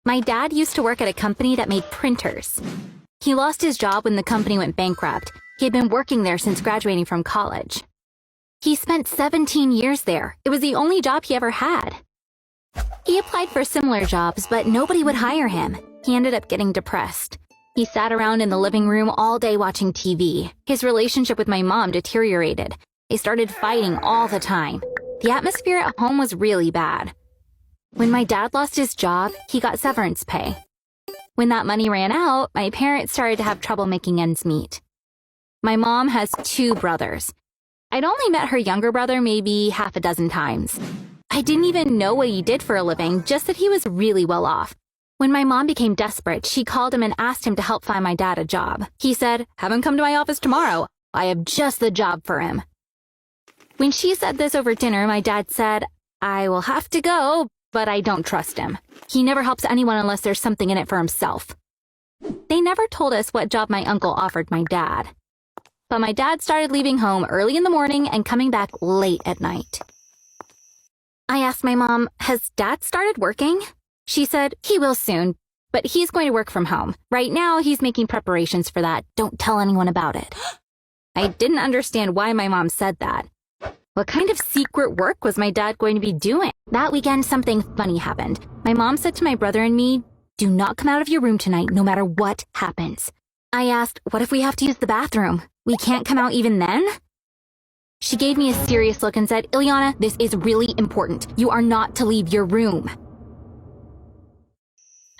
My dad used to work at a company that made printers. He lost his job when the company went bankrupt. He had been working there since graduating from college. He spent 17 years there. It was the only job he ever had. He applied for similar jobs, but nobody would hire him. He ended up getting depressed. He sat around in the living room all day watching TV. His relationship with my mom deteriorated. They started fighting all the time. The atmosphere at home was really bad. When my dad lost his job, he got severance pay. When that money ran out, my parents started to have trouble making ends meet. My mom has 2 brothers. I'd only met her younger brother maybe half a dozen times. I didn't even know what he did for a living, just that he was really well off. When my mom became desperate, she called him and asked him to help find my dad a job. He said, "Have him come to my office tomorrow. I have just the job for him." When she said this over dinner, my dad said, "I will have to go, but I don't trust him. He never helps anyone unless there's something in it for himself." They never told us what job my uncle offered my dad. But my dad started leaving home early in the morning and coming back late at night. I asked my mom, "Has Dad started working?" She said, "He will soon, but he's going to work from home. Right now, he's making preparations for that. Don't tell anyone about it." I didn't understand why my mom said that. What kind of secret work was my dad going to be doing? That weekend, something funny happened. My mom said to my brother and me, "Do not come out of your room tonight, no matter what happens." I asked, "What if we have to use the bathroom? We can't come out even then?" She gave me a serious look and said, "Ileana, this is really important. You are not to leave your room."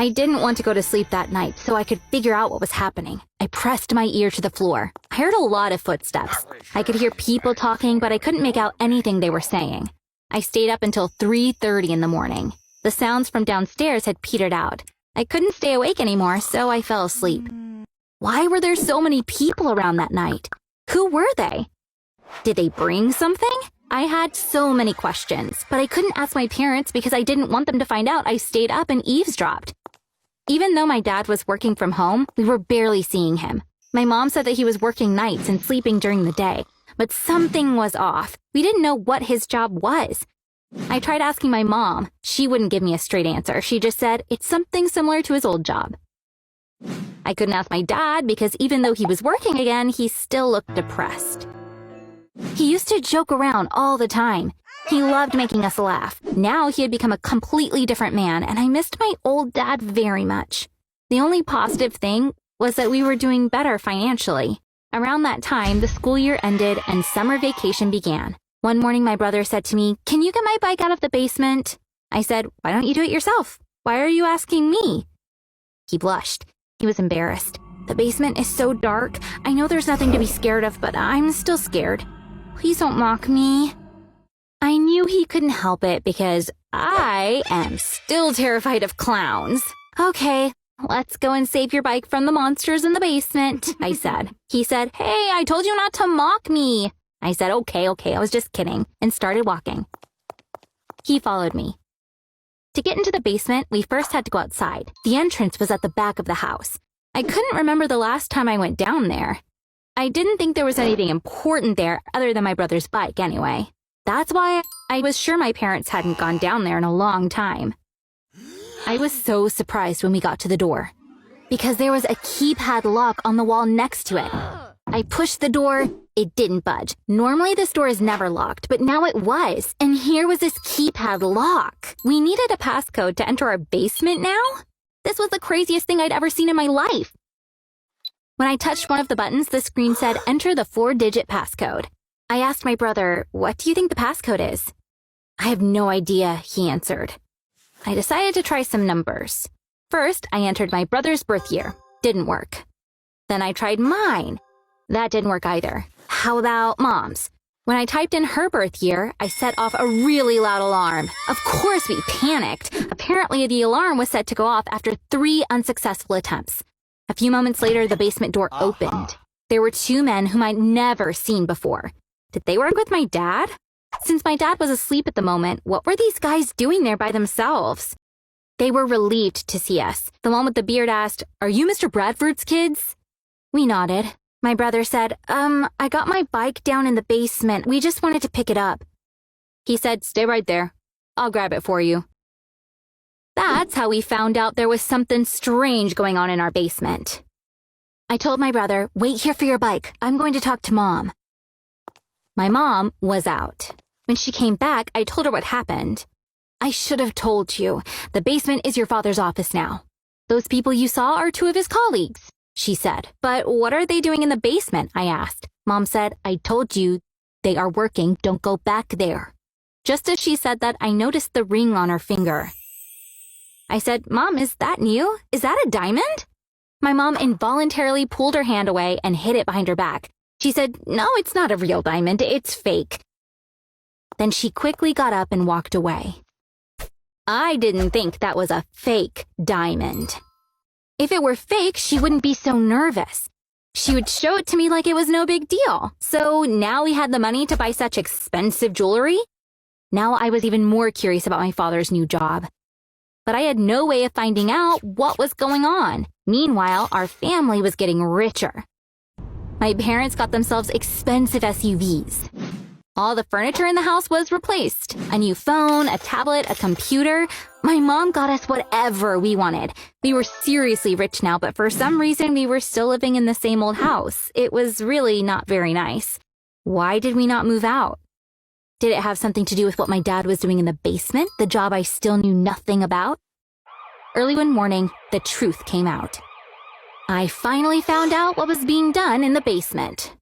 I didn't want to go to sleep that night so I could figure out what was happening. I pressed my ear to the floor. I heard a lot of footsteps. I could hear people talking, but I couldn't make out anything they were saying. I stayed up until 3:30 in the morning. The sounds from downstairs had petered out. I couldn't stay awake anymore, so I fell asleep. Why were there so many people around that night? Who were they? Did they bring something? I had so many questions, but I couldn't ask my parents because I didn't want them to find out I stayed up and eavesdropped. Even though my dad was working from home, we were barely seeing him. My mom said that he was working nights and sleeping during the day, but something was off. We didn't know what his job was. I tried asking my mom. She wouldn't give me a straight answer. She just said, "It's something similar to his old job." I couldn't ask my dad because even though he was working again, he still looked depressed. He used to joke around all the time. He loved making us laugh. Now he had become a completely different man, and I missed my old dad very much. The only positive thing was that we were doing better financially. Around that time, the school year ended and summer vacation began. One morning, my brother said to me, "Can you get my bike out of the basement?" I said, "Why don't you do it yourself? Why are you asking me?" He blushed. He was embarrassed. "The basement is so dark. I know there's nothing to be scared of, but I'm still scared. Please don't mock me." I knew he couldn't help it because I am still terrified of clowns. "Okay, let's go and save your bike from the monsters in the basement," I said. He said, "Hey, I told you not to mock me." I said, okay, I was just kidding, and started walking. He followed me. To get into the basement, we first had to go outside. The entrance was at the back of the house. I couldn't remember the last time I went down there. I didn't think there was anything important there other than my brother's bike anyway. That's why I was sure my parents hadn't gone down there in a long time. I was so surprised when we got to the door, because there was a keypad lock on the wall next to it. I pushed the door. It didn't budge. Normally this door is never locked, but now it was. And here was this keypad lock. We needed a passcode to enter our basement now? This was the craziest thing I'd ever seen in my life. When I touched one of the buttons, the screen said, "Enter the 4-digit passcode." I asked my brother, "What do you think the passcode is?" "I have no idea," he answered. I decided to try some numbers. First, I entered my brother's birth year. Didn't work. Then I tried mine. That didn't work either. How about Mom's? When I typed in her birth year, I set off a really loud alarm. Of course, we panicked. Apparently, the alarm was set to go off after 3 unsuccessful attempts. A few moments later, the basement door opened. There were 2 men whom I'd never seen before. Did they work with my dad? Since my dad was asleep at the moment, what were these guys doing there by themselves? They were relieved to see us. The one with the beard asked, "Are you Mr. Bradford's kids?" We nodded. My brother said, I got my bike down in the basement. We just wanted to pick it up." He said, "Stay right there. I'll grab it for you." That's how we found out there was something strange going on in our basement. I told my brother, "Wait here for your bike. I'm going to talk to Mom." My mom was out. When she came back, I told her what happened. "I should have told you. The basement is your father's office now. Those people you saw are two of his colleagues," she said. "But what are they doing in the basement?" I asked. Mom said, "I told you. They are working. Don't go back there." Just as she said that, I noticed the ring on her finger. I said, "Mom, is that new? Is that a diamond?" My mom involuntarily pulled her hand away and hid it behind her back. She said, "No, it's not a real diamond. It's fake." Then she quickly got up and walked away. I didn't think that was a fake diamond. If it were fake, she wouldn't be so nervous. She would show it to me like it was no big deal. So now we had the money to buy such expensive jewelry? Now I was even more curious about my father's new job. But I had no way of finding out what was going on. Meanwhile, our family was getting richer. My parents got themselves expensive SUVs. All the furniture in the house was replaced. A new phone, a tablet, a computer. My mom got us whatever we wanted. We were seriously rich now, but for some reason we were still living in the same old house. It was really not very nice. Why did we not move out? Did it have something to do with what my dad was doing in the basement, the job I still knew nothing about? Early one morning, the truth came out. I finally found out what was being done in the basement.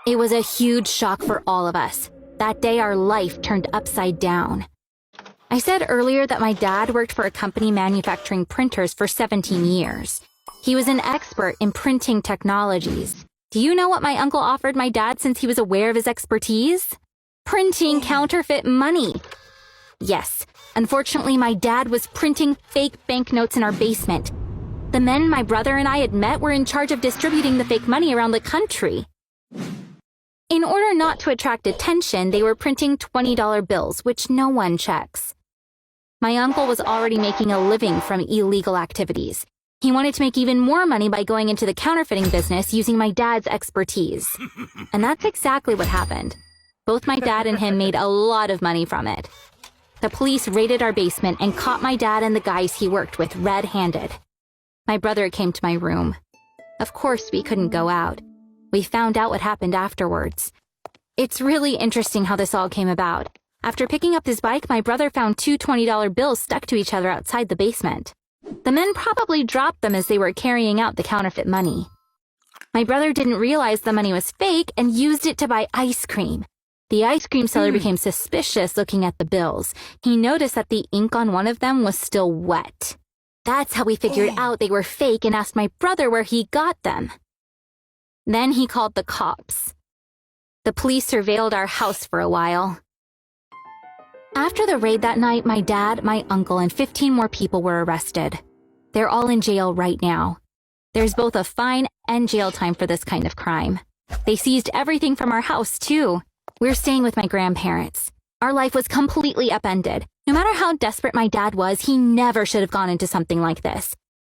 It was a huge shock for all of us. That day, our life turned upside down. I said earlier that my dad worked for a company manufacturing printers for 17 years. He was an expert in printing technologies. Do you know what my uncle offered my dad since he was aware of his expertise? Printing counterfeit money. Yes, unfortunately, my dad was printing fake banknotes in our basement. The men my brother and I had met were in charge of distributing the fake money around the country. In order not to attract attention, they were printing $20 bills, which no one checks. My uncle was already making a living from illegal activities. He wanted to make even more money by going into the counterfeiting business using my dad's expertise. And that's exactly what happened. Both my dad and him made a lot of money from it. The police raided our basement and caught my dad and the guys he worked with red-handed. My brother came to my room. Of course, we couldn't go out. We found out what happened afterwards. It's really interesting how this all came about. After picking up his bike, my brother found two $20 bills stuck to each other outside the basement. The men probably dropped them as they were carrying out the counterfeit money. My brother didn't realize the money was fake and used it to buy ice cream. The ice cream seller became suspicious looking at the bills. He noticed that the ink on one of them was still wet. That's how we figured out they were fake and asked my brother where he got them. Then he called the cops. The police surveilled our house for a while. After the raid that night, my dad, my uncle, and 15 more people were arrested. They're all in jail right now. There's both a fine and jail time for this kind of crime. They seized everything from our house, too. We're staying with my grandparents. Our life was completely upended. No matter how desperate my dad was, he never should have gone into something like this.